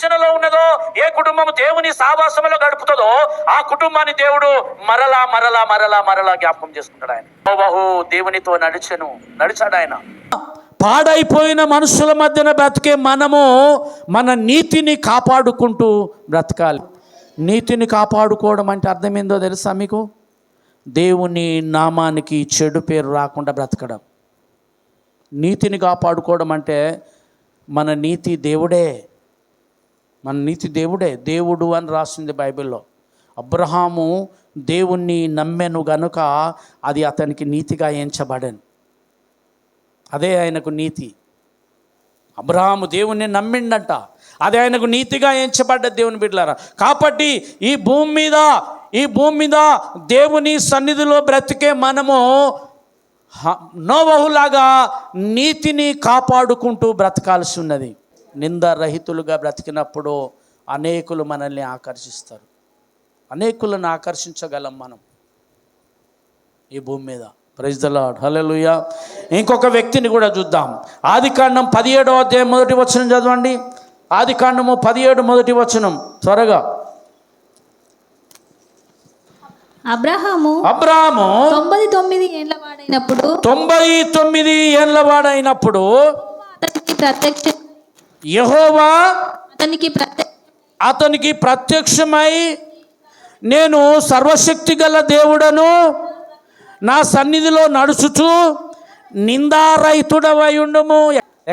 క్రమశిక్షణలో ఉన్నదో, ఏ కుటుంబం దేవుని సావాసంలో గడుపుతుందో ఆ కుటుంబాన్ని దేవుడు మరలా మరలా మరలా మరలా జ్ఞాపకం చేసుకుంటాడు. ఆయన నోవహు దేవునితో నడిచాడు. ఆయన పాడైపోయిన మనుషుల మధ్యన బ్రతికే మనము మన నీతిని కాపాడుకుంటూ బ్రతకాలి. నీతిని కాపాడుకోవడం అంటే అర్థం ఏందో తెలుసా మీకు? దేవుని నామానికి చెడు పేరు రాకుండా బ్రతకడం. నీతిని కాపాడుకోవడం అంటే మన నీతి దేవుడే, దేవుడు అని రాసింది బైబిల్లో. అబ్రహాము దేవుణ్ణి నమ్మెను గనుక అది అతనికి నీతిగా ఎంచబడెను. అదే ఆయనకు నీతి. అబ్రహాము దేవుణ్ణి నమ్మిండంట, అది ఆయనకు నీతిగా ఎంచబడ్డ దేవుని బిడ్డలారా. కాబట్టి ఈ భూమి మీద దేవుని సన్నిధిలో బ్రతికే మనము నోవహులాగా నీతిని కాపాడుకుంటూ బ్రతకాల్సి ఉన్నది. నిందారహితులుగా బ్రతికినప్పుడు అనేకులు మనల్ని ఆకర్షిస్తారు. అనేకులను ఆకర్షించగలం మనం ఈ భూమి మీద. ప్రైజ్ ద లార్డ్, హల్లెలూయా. ఇంకొక వ్యక్తిని కూడా చూద్దాం. ఆదికాండం 17వ అధ్యాయం 1వ వచనం చదవండి. ఆదికాండము 17 1వ వచనం త్వరగా. అబ్రహాము 99 ఏళ్ల వాడైనప్పుడు యెహోవా అతనికి ప్రత్యక్షమై, నేను సర్వశక్తి గల దేవుడను, నా సన్నిధిలో నడుచుచు నిందారహితుడవై ఉండుము.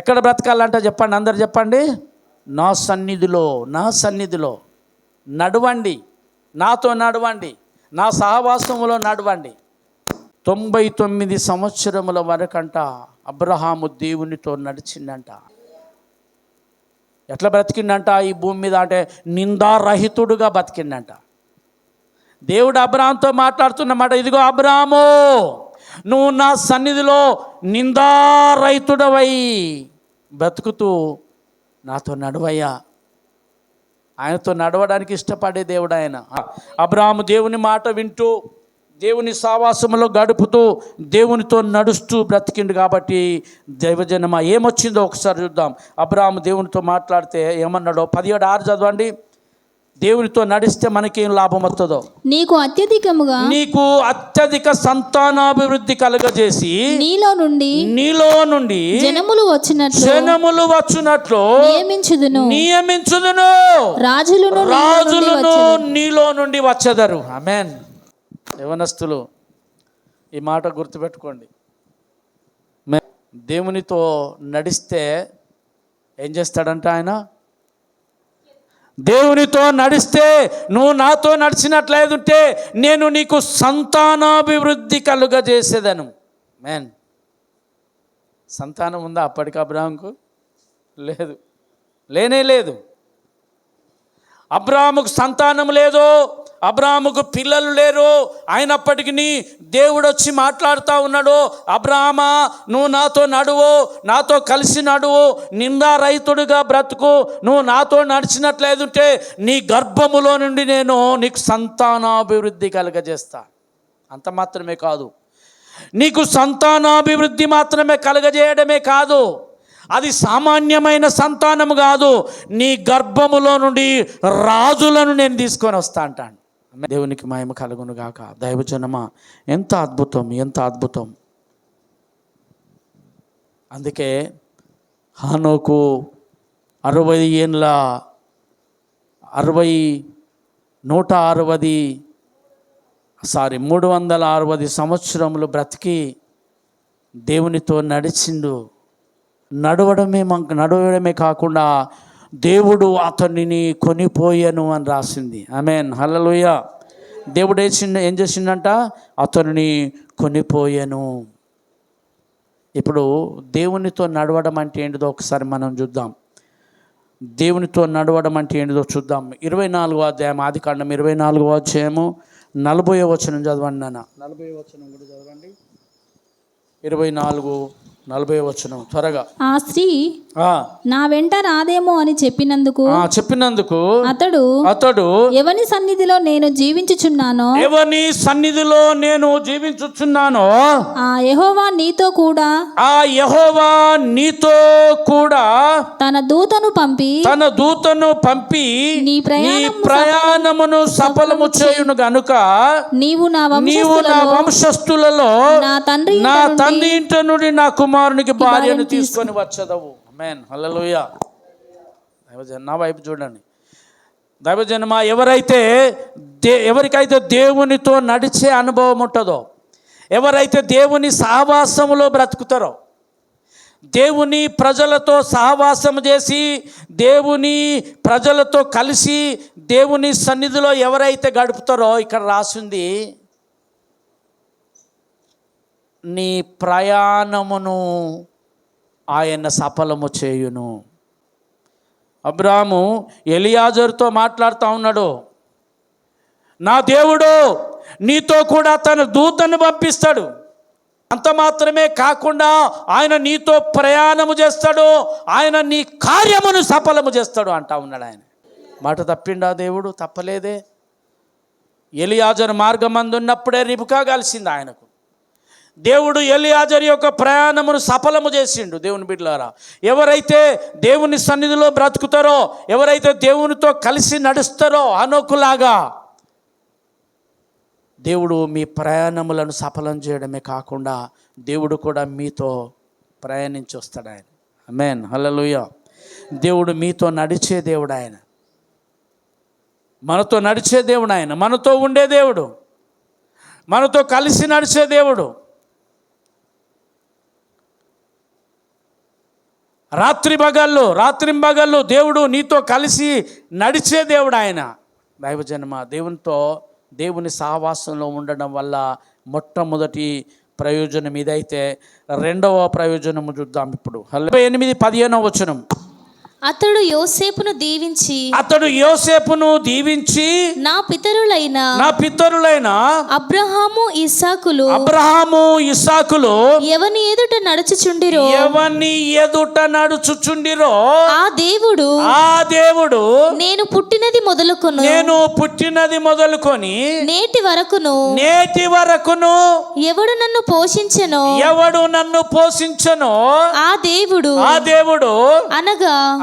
ఎక్కడ బ్రతకాలంట చెప్పండి, అందరు చెప్పండి. నా సన్నిధిలో నడవండి, నాతో నడవండి, నా సహవాసములో నడవండి. 99 సంవత్సరముల వరకంట అబ్రహాము దేవునితో నడిచిందంట. ఎట్లా బ్రతికిండంట ఈ భూమి మీద అంటే నిందారహితుడుగా బతికిండంట. దేవుడు అబ్రహాంతో మాట్లాడుతున్నమాట, ఇదిగో అబ్రహాము, నువ్వు నా సన్నిధిలో నిందారహితుడవై బ్రతుకుతూ నాతో నడవయ్యా. ఆయనతో నడవడానికి ఇష్టపడే దేవుడు ఆయన. అబ్రహాము దేవుని మాట వింటూ, దేవుని సావాసములో గడుపుతూ, దేవునితో నడుస్తూ బ్రతికిండు. కాబట్టి దైవజనమ ఏమొచ్చిందో ఒకసారి చూద్దాం. అబ్రహాము దేవునితో మాట్లాడితే ఏమన్నాడో 17:6 చదవండి. దేవునితో నడిస్తే మనకేం లాభం వస్తుందో, నీకు అత్యధిక సంతానాభివృద్ధి కలుగజేసి నీలో నుండి జనములు వచ్చినట్లు నియమించుదును, రాజులను నీలో నుండి వచ్చెదరు. ఆమేన్. యవనస్తులు ఈ మాట గుర్తుపెట్టుకోండి. దేవునితో నడిస్తే ఏం చేస్తాడంట ఆయన? దేవునితో నడిస్తే, నువ్వు నాతో నడిచినట్లయితే నేను నీకు సంతానాభివృద్ధి కలుగజేసేదను. మేన్. సంతానం ఉందా అప్పటికి అబ్రహాముకు? లేదు. అబ్రహాముకు సంతానం లేదు, అబ్రహాముకు పిల్లలు లేరు. అయినప్పటికీ దేవుడు వచ్చి మాట్లాడుతూ ఉన్నాడు, అబ్రహామా, నువ్వు నాతో నడువు, నాతో కలిసి నడువు, నిందారహితుడిగా బ్రతుకు. నువ్వు నాతో నడిచినట్లయితే నీ గర్భములో నుండి నేను నీకు సంతానాభివృద్ధి కలుగజేస్తా. అంత మాత్రమే కాదు, నీకు సంతానాభివృద్ధి మాత్రమే కలుగజేయడమే కాదు, అది సామాన్యమైన సంతానం కాదు, నీ గర్భములో నుండి రాజులను నేను తీసుకొని వస్తా అంటాను. దేవునికి మహిమ కలుగును గాక. దైవజనమా, ఎంత అద్భుతం. అందుకే హానోకు 360 సంవత్సరములు బ్రతికి దేవునితో నడిచిండు. నడవడమే కాకుండా దేవుడు అతనిని కొనిపోయాను అని రాసింది. ఆమేన్, హల్లెలూయా. దేవుడు ఏం చేసిండంట? అతనిని కొనిపోయాను. ఇప్పుడు దేవునితో నడవడం అంటే ఏంటిదో ఒకసారి మనం చూద్దాం. దేవునితో నడవడం అంటే ఏంటిదో చూద్దాం. 24వ అధ్యాయం, ఆదికాండం 24వ అధ్యాయము 40వ వచనం చదవండి నాన్న. 40వ వచనం కూడా చదవండి. 24:40 వచనం త్వరగా. ఆ స్త్రీ నా వెంట రాదేమో అని చెప్పినందుకు అతడు ఎవని సన్నిధిలో నేను జీవించుచున్నానో ఆ యెహోవా నీతో కూడా తన దూతను పంపి నీ ప్రయాణమును సఫలము చేయును గనుక నీవు నా వంశస్థులలో నా తండ్రి ఇంట నుండి నా కుమారునికి భార్యను తీసుకొని వచ్చదవు. ఆమేన్, హల్లెలూయా. నా వైపు చూడండి దైవజనమా. ఎవరికైతే దేవునితో నడిచే అనుభవం ఉంటుందో, ఎవరైతే దేవుని సహవాసములో బ్రతుకుతారో, దేవుని ప్రజలతో సహవాసం చేసి దేవుని ప్రజలతో కలిసి దేవుని సన్నిధిలో ఎవరైతే గడుపుతారో, ఇక్కడ రాసింది నీ ప్రయాణమును ఆయన సఫలము చేయును. అబ్రాహాము ఎలియాజరుతో మాట్లాడుతూ ఉన్నాడు, నా దేవుడు నీతో కూడా తన దూతను పంపిస్తాడు, అంత మాత్రమే కాకుండా ఆయన నీతో ప్రయాణము చేస్తాడు, ఆయన నీ కార్యమును సఫలము చేస్తాడు అంటా ఉన్నాడు. ఆయన మాట తప్పిండా దేవుడు? తప్పలేదే. ఎలియాజరు మార్గమందు ఉన్నప్పుడే రిబ్కా కలిసింది ఆయనకు. దేవుడు ఎలియాజరు యొక్క ప్రయాణమును సఫలము చేసిండు. దేవుని బిడ్డలారా, ఎవరైతే దేవుని సన్నిధిలో బ్రతుకుతారో, ఎవరైతే దేవునితో కలిసి నడుస్తారో హనోకులాగా, దేవుడు మీ ప్రయాణములను సఫలం చేయడమే కాకుండా దేవుడు కూడా మీతో ప్రయాణించి వస్తాడు ఆయన. ఆమేన్, హల్లెలూయా. దేవుడు మీతో నడిచే దేవుడు ఆయన, మనతో నడిచే దేవుడు ఆయన, మనతో ఉండే దేవుడు, మనతో కలిసి నడిచే దేవుడు. రాత్రింబగళ్ళు దేవుడు నీతో కలిసి నడిచే దేవుడు ఆయన. దైవజనమ, దేవుని సహవాసంలో ఉండడం వల్ల మొట్టమొదటి ప్రయోజనం ఇదైతే, రెండవ ప్రయోజనము చూద్దాం ఇప్పుడు. 8:15 వచనం. అతడు యోసేపును దీవించి నా పితరులైన అబ్రహాము ఇస్సాకులు ఎవని ఎదుట నడుచుచుండిరో ఆ దేవుడు నేను పుట్టినది మొదలుకొని నేటి వరకును ఎవడు నన్ను పోషించెనో ఆ దేవుడు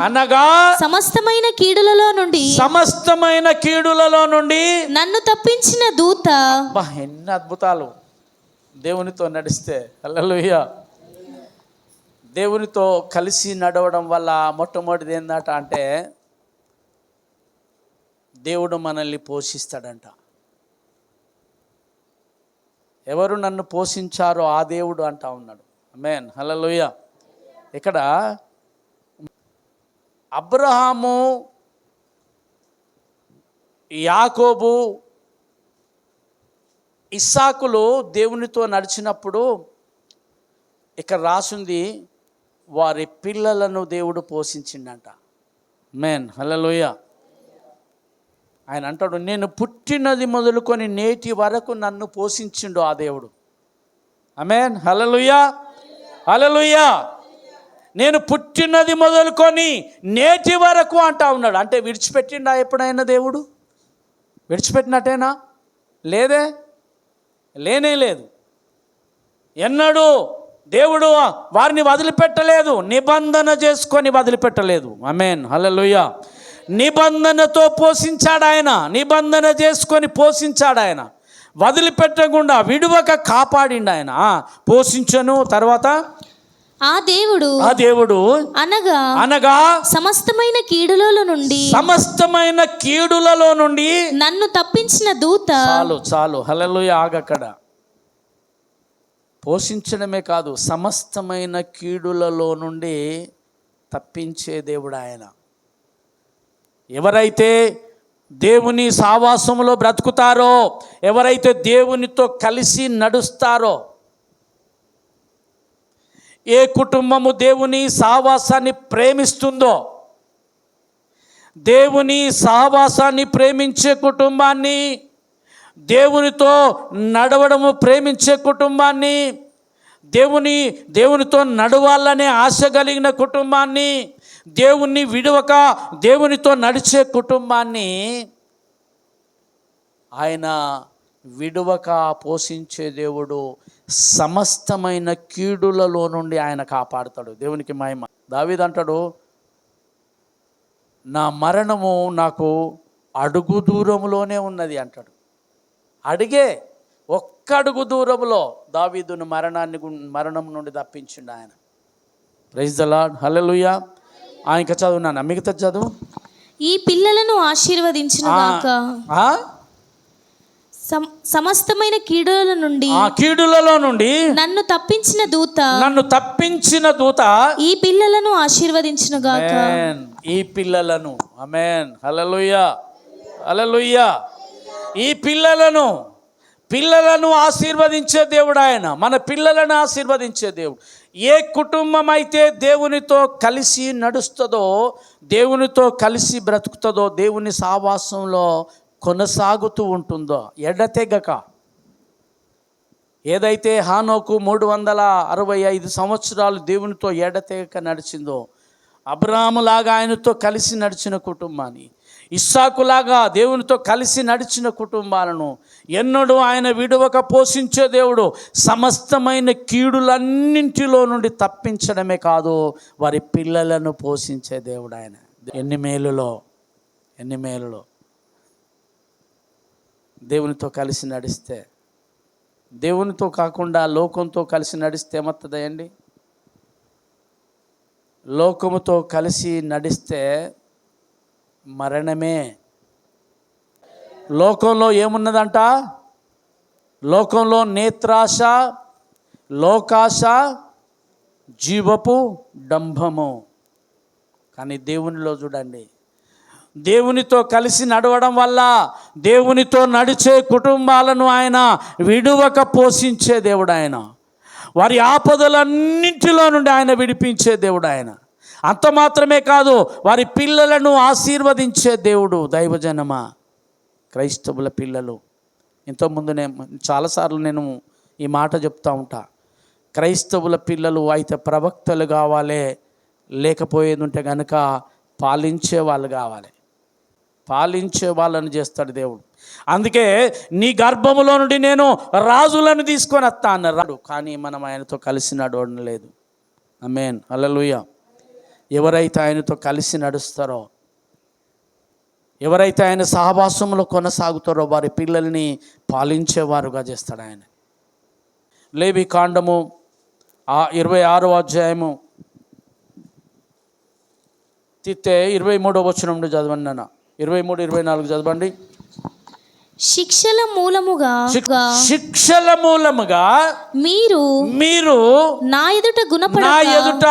అనగా సమస్తమైన కీడులలో నుండి నన్ను తప్పించిన దూత. ఎన్ని అద్భుతాలు దేవునితో నడిస్తే. హల్లెలూయా. దేవునితో కలిసి నడవడం వల్ల మొట్టమొదటిది ఏందట అంటే, దేవుడు మనల్ని పోషిస్తాడంట. ఎవరు నన్ను పోషించారో ఆ దేవుడు అంటా ఉన్నాడు. ఆమేన్, హల్లెలూయా. ఇక్కడ అబ్రహాము, యాకోబు, ఇస్సాకులు దేవునితో నడిచినప్పుడు ఇక్కడ రాసుంది వారి పిల్లలను దేవుడు పోషించిండంట. ఆమేన్, హల్లెలూయా. ఆయన అంటాడు, నేను పుట్టినది మొదలుకొని నేటి వరకు నన్ను పోషించిండు ఆ దేవుడు. ఆమేన్, హల్లెలూయా, హల్లెలూయా. నేను పుట్టినది మొదలుకొని నేటి వరకు అంటా ఉన్నాడు. అంటే విడిచిపెట్టిండా ఎప్పుడైనా దేవుడు? విడిచిపెట్టినట్టేనా? లేనే లేదు. ఎన్నడూ దేవుడు వారిని వదిలిపెట్టలేదు, నిబంధన చేసుకొని వదిలిపెట్టలేదు. ఆమేన్, హల్లెలూయా. నిబంధనతో పోషించాడు ఆయన, నిబంధన చేసుకొని పోషించాడు ఆయన, వదిలిపెట్టకుండా విడువక కాపాడిండు ఆయన. పోషించను. తర్వాత ఆ దేవుడు అనగా సమస్తమైన కీడులలో నుండి నన్ను తప్పించిన దూత. చాలు హల్లెలూయా. ఆగక్కడ. పోషించడమే కాదు, సమస్తమైన కీడులలో నుండి తప్పించే దేవుడు ఆయన. ఎవరైతే దేవుని సహవాసములో బ్రతుకుతారో, ఎవరైతే దేవునితో కలిసి నడుస్తారో, ఏ కుటుంబము దేవుని సహవాసాన్ని ప్రేమిస్తుందో, దేవుని సహవాసాన్ని ప్రేమించే కుటుంబాన్ని, దేవునితో నడవడము ప్రేమించే కుటుంబాన్ని, దేవునితో నడవాలనే ఆశ కలిగిన కుటుంబాన్ని, దేవుణ్ణి విడవక దేవునితో నడిచే కుటుంబాన్ని ఆయన విడవక పోషించే దేవుడు. సమస్తమైన కీడులలో నుండి ఆయన కాపాడుతాడు. దేవునికి మహిమ. దావీదు అంటాడు, నా మరణము నాకు అడుగు దూరంలోనే ఉన్నది అంటాడు. ఒక్క అడుగు దూరంలో దావీదును మరణం నుండి తప్పించిండు ఆయన. ప్రైజ్ ద లార్డ్, హల్లెలూయా. ఇంకా చదువున్నాను, మిగతా చదువు. ఈ పిల్లలను ఆశీర్వదించిన గాక, సమస్తమైన కీడులలో నుండి నన్ను తప్పించిన దూత ఈ పిల్లలను ఆశీర్వదించిన గాక. ఈ పిల్లలను, ఆమేన్, హల్లెలూయా, హల్లెలూయా. ఈ పిల్లలను ఆశీర్వదించే దేవుడు ఆయన. మన పిల్లలను ఆశీర్వదించే దేవుడు. ఏ కుటుంబం అయితే దేవునితో కలిసి నడుస్తుందో, దేవునితో కలిసి బ్రతుకుతుందో, దేవుని సావాసంలో కొనసాగుతూ ఉంటుందో ఎడతెగక, ఏదైతే హానోకు 365 సంవత్సరాలు దేవునితో ఎడతెగక నడిచిందో, అబ్రాహాములాగా ఆయనతో కలిసి నడిచిన కుటుంబాన్ని, ఇస్సాకులాగా దేవునితో కలిసి నడిచిన కుటుంబాలను ఎన్నడూ ఆయన విడవక పోషించే దేవుడు. సమస్తమైన కీడులన్నింటిలో నుండి తప్పించడమే కాదు, వారి పిల్లలను పోషించే దేవుడు ఆయన. ఎన్ని మేలులో దేవునితో కలిసి నడిస్తే. దేవునితో కాకుండా లోకంతో కలిసి నడిస్తే ఏమవుతుందండి? లోకముతో కలిసి నడిస్తే మరణమే. లోకంలో ఏమున్నదంట? లోకంలో నేత్రాశ, లోకాశ, జీవపు డంభము. కానీ దేవునిలో చూడండి, దేవునితో కలిసి నడవడం వల్ల దేవునితో నడిచే కుటుంబాలను ఆయన విడువక పోషించే దేవుడు ఆయన. వారి ఆపదలన్నింటిలో నుండి ఆయన విడిపించే దేవుడు ఆయన. అంత మాత్రమే కాదు, వారి పిల్లలను ఆశీర్వదించే దేవుడు. దైవజనమా, క్రైస్తవుల పిల్లలు, ఇంతకుముందు చాలాసార్లు నేను ఈ మాట చెప్తూ ఉంటా. క్రైస్తవుల పిల్లలు అయితే ప్రవక్తలు కావాలి, లేకపోయేది ఉంటే కనుక పాలించే వాళ్ళు కావాలి. పాలించే వాళ్ళని చేస్తాడు దేవుడు. అందుకే నీ గర్భములో నుండి నేను రాజులను తీసుకొని వస్తా అన్నారు. కానీ మనం ఆయనతో కలిసి నడవడం లేదు. ఆమేన్, హల్లెలూయా. ఎవరైతే ఆయనతో కలిసి నడుస్తారో, ఎవరైతే ఆయన సహవాసంలో కొనసాగుతారో, వారి పిల్లల్ని పాలించేవారుగా చేస్తాడు ఆయన. లేవి కాండము 26వ అధ్యాయము 23వ వచనం నుండి చదవండి నాన్న. 23, 24 చదవండి. శిక్షల మూలముగా మీరు నా ఎదుట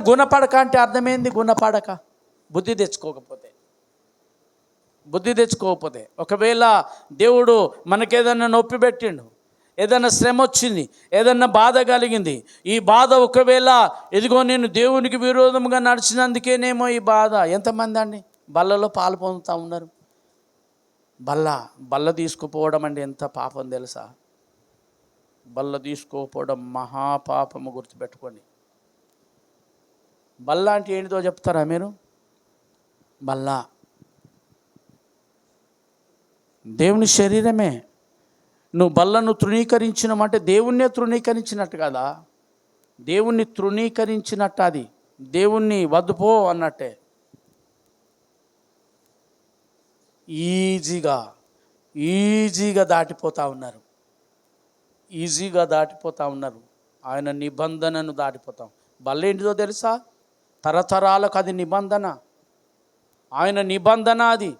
గుణపడక అంటే అర్థమైంది. గుణపడక బుద్ధి తెచ్చుకోకపోతే ఒకవేళ దేవుడు మనకేదన్నా నొప్పి పెట్టిండు, ఏదైనా శ్రమ వచ్చింది, ఏదన్నా బాధ కలిగింది, ఈ బాధ ఒకవేళ ఇదిగో నేను దేవునికి విరోధంగా నడిచినందుకేనేమో ఈ బాధ. ఎంతమంది అండి బల్లలో పాలు పొందుతూ ఉన్నారు. బల్ల తీసుకుపోవడం అంటే ఎంత పాపం తెలుసా? బల్ల తీసుకోకపోవడం మహాపాపము, గుర్తుపెట్టుకోండి. బల్ల అంటే ఏంటిదో చెప్తారా మీరు? బల్ల దేవుని శరీరమే. నువ్వు బల్లను తృణీకరించినమంటే దేవుణ్ణే తృణీకరించినట్టు కదా. దేవుణ్ణి తృణీకరించినట్టు, అది దేవుణ్ణి వద్దుపో అన్నట్టే. ఈజీగా దాటిపోతూ ఉన్నారు. ఆయన నిబంధనను దాటిపోతాం. బల్ల ఏంటిదో తెలుసా? తరతరాలకు అది నిబంధన. ఆయన నిబంధన అది.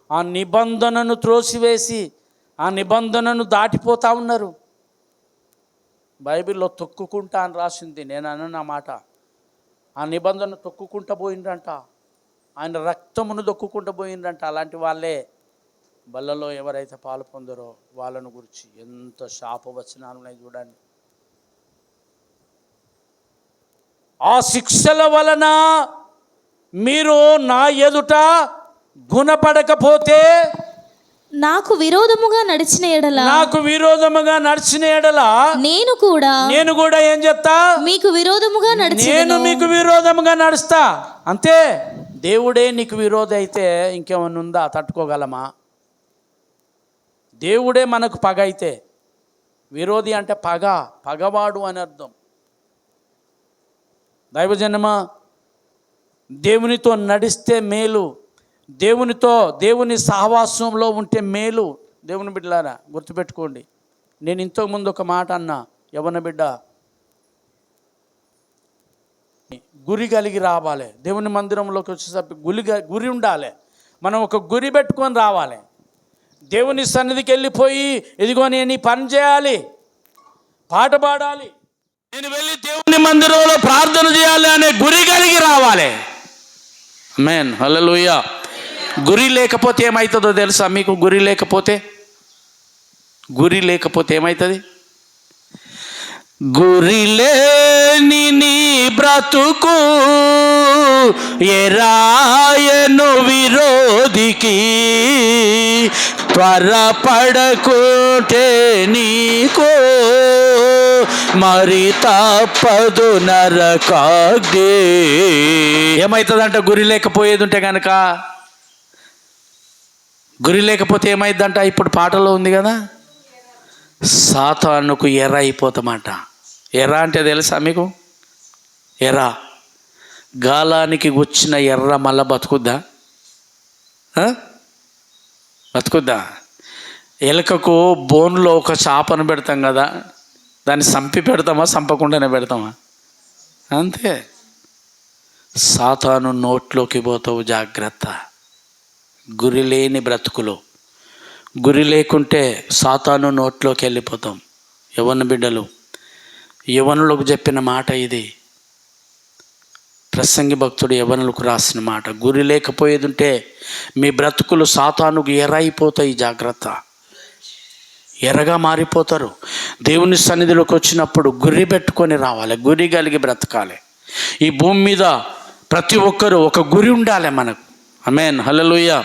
ఆ నిబంధనను త్రోసివేసి ఆ నిబంధనను దాటిపోతూ ఉన్నారు. బైబిల్లో తొక్కుకుంటా అని రాసింది. నేను అన్న మాట, ఆ నిబంధన తొక్కుకుంటా పోయిండ్రంట. ఆయన రక్తమును దొక్కుకుంటూ పోయిండ్రంట. అలాంటి వాళ్ళే బల్లలో ఎవరైతే పాలు పొందరో వాళ్ళను గురించి ఎంత శాపవచనాలు ఉన్నాయి చూడండి. ఆ శిక్షల వలన మీరు నా ఎదుట గుణపడకపోతే నాకు విరోధముగా నడిచిన ఎడల నాకు విరోధముగా నడిచిన ఎడల నేను కూడా ఏం చెప్తా? మీకు విరోధముగా నేను మీకు విరోధముగా నడుస్తా. అంతే. దేవుడే నీకు విరోధి అయితే ఇంకేమన్నా ఉందా? తట్టుకోగలమా? దేవుడే మనకు పగ అయితే, విరోధి అంటే పగవాడు అని అర్థం. దైవజనమా, దేవునితో నడిస్తే మేలు, దేవుని సహవాసంలో ఉంటే మేలు. దేవుని బిడ్డలారా గుర్తుపెట్టుకోండి. నేను ఇంతకుముందు ఒక మాట అన్నా, యవ్వన బిడ్డ గురి కలిగి రావాలి. దేవుని మందిరంలోకి వచ్చేసరికి గురి ఉండాలి. మనం ఒక గురి పెట్టుకొని రావాలి. దేవుని సన్నిధికి వెళ్ళిపోయి ఇదిగో నేను ఈ పని చేయాలి, పాట పాడాలి, నేను వెళ్ళి దేవుని మందిరంలో ప్రార్థన చేయాలి అనే గురి కలిగి రావాలి. ఆమేన్, హల్లెలూయా. గురి లేకపోతే ఏమవుతుందో తెలుసా మీకు? గురి లేకపోతే ఏమవుతుంది? గురి లేని నీ బ్రతుకు ఎరాయను విరోధికి, త్వరపడకుంటే నీకు మరి తప్పదు నరకాగ్ని. ఏమవుతుందంట? గురి లేకపోయేది ఉంటే కనుక, గురి లేకపోతే ఏమైందంట? ఇప్పుడు పాటలో ఉంది కదా, సాతానుకు ఎర్ర అయిపోతామంట. ఎర్ర అంటే తెలుసా మీకు? ఎర్ర, గాలానికి వచ్చిన ఎర్ర మళ్ళా బతుకుద్దా? ఎలుకకు బోన్లో ఒక చేపను పెడతాం కదా, దాన్ని చంపి పెడతామా, చంపకుండానే పెడతామా? అంతే. సాతాను నోట్లోకి పోతావు, జాగ్రత్త. గురి లేని బ్రతుకులు, గురి లేకుంటే సాతాను నోట్లోకి వెళ్ళిపోతాం. యవ్వన బిడ్డలు, యవ్వనులకు చెప్పిన మాట ఇది. ప్రసంగి భక్తుడు యవ్వనులకు రాసిన మాట. గురి లేకపోయేది ఉంటే మీ బ్రతుకులు సాతానుకు ఎర్ర అయిపోతాయి. జాగ్రత్త, ఎర్రగా మారిపోతారు. దేవుని సన్నిధిలోకి వచ్చినప్పుడు గురి పెట్టుకొని రావాలి, గురి కలిగి బ్రతకాలి. ఈ భూమి మీద ప్రతి ఒక్కరూ ఒక గురి ఉండాలి మనకు. ఆమేన్, హల్లెలూయా.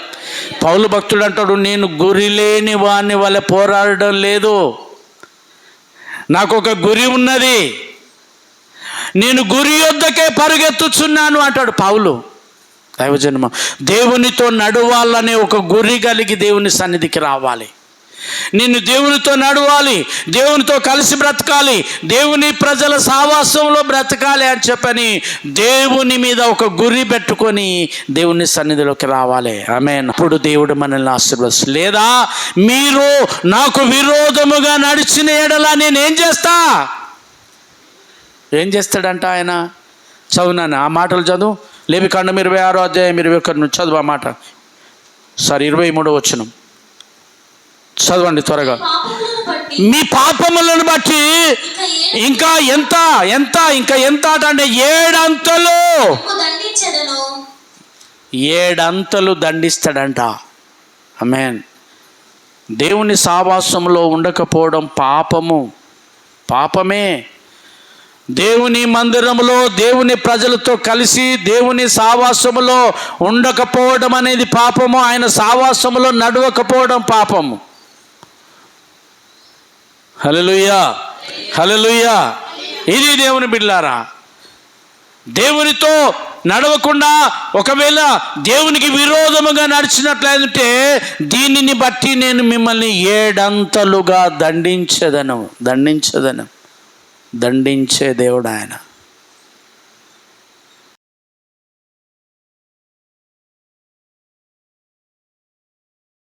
పౌలు భక్తుడు అంటాడు, నేను గురి లేని వాని వల్ల పోరాడడం లేదు, నాకు ఒక గురి ఉన్నది, నేను గురి యొద్దకే పరుగెత్తుచున్నాను అంటాడు పౌలు. దైవజన్మ, దేవునితో నడవాలనే ఒక గురి కలిగి దేవుని సన్నిధికి రావాలి. నిన్ను దేవునితో నడవాలి, దేవునితో కలిసి బ్రతకాలి, దేవుని ప్రజల సహవాసంలో బ్రతకాలి అని చెప్పని దేవుని మీద ఒక గురి పెట్టుకొని దేవుని సన్నిధిలోకి రావాలి. ఆమేన్. అప్పుడు దేవుడు మనల్ని ఆశీర్వదిస్తాడు. లేదా మీరు నాకు విరోధముగా నడిచిన ఎడల నేనేం చేస్తా? ఏం చేస్తాడంట ఆయన? చదువునాను ఆ మాటలు, చదువు. లేవికాండం 26వ అధ్యాయం 21 నుంచి చదువు ఆ మాట. 23వ వచనం చదవండి త్వరగా. మీ పాపములను బట్టి ఇంకా ఎంత అంటే 7 అంతలు దండిస్తాడంట. ఆమేన్. దేవుని సహవాసంలో ఉండకపోవడం పాపమే. దేవుని మందిరంలో దేవుని ప్రజలతో కలిసి దేవుని సహవాసములో ఉండకపోవడం అనేది పాపము. ఆయన సహవాసములో నడవకపోవడం పాపము. హల్లెలూయా, హల్లెలూయా. ఇది దేవుని బిడ్డలారా, దేవునితో నడవకుండా ఒకవేళ దేవునికి విరోధముగా నడిచినట్లయితే దీనిని బట్టి నేను మిమ్మల్ని 7 అంతలుగా దండించదను. దండించే దేవుడు ఆయన.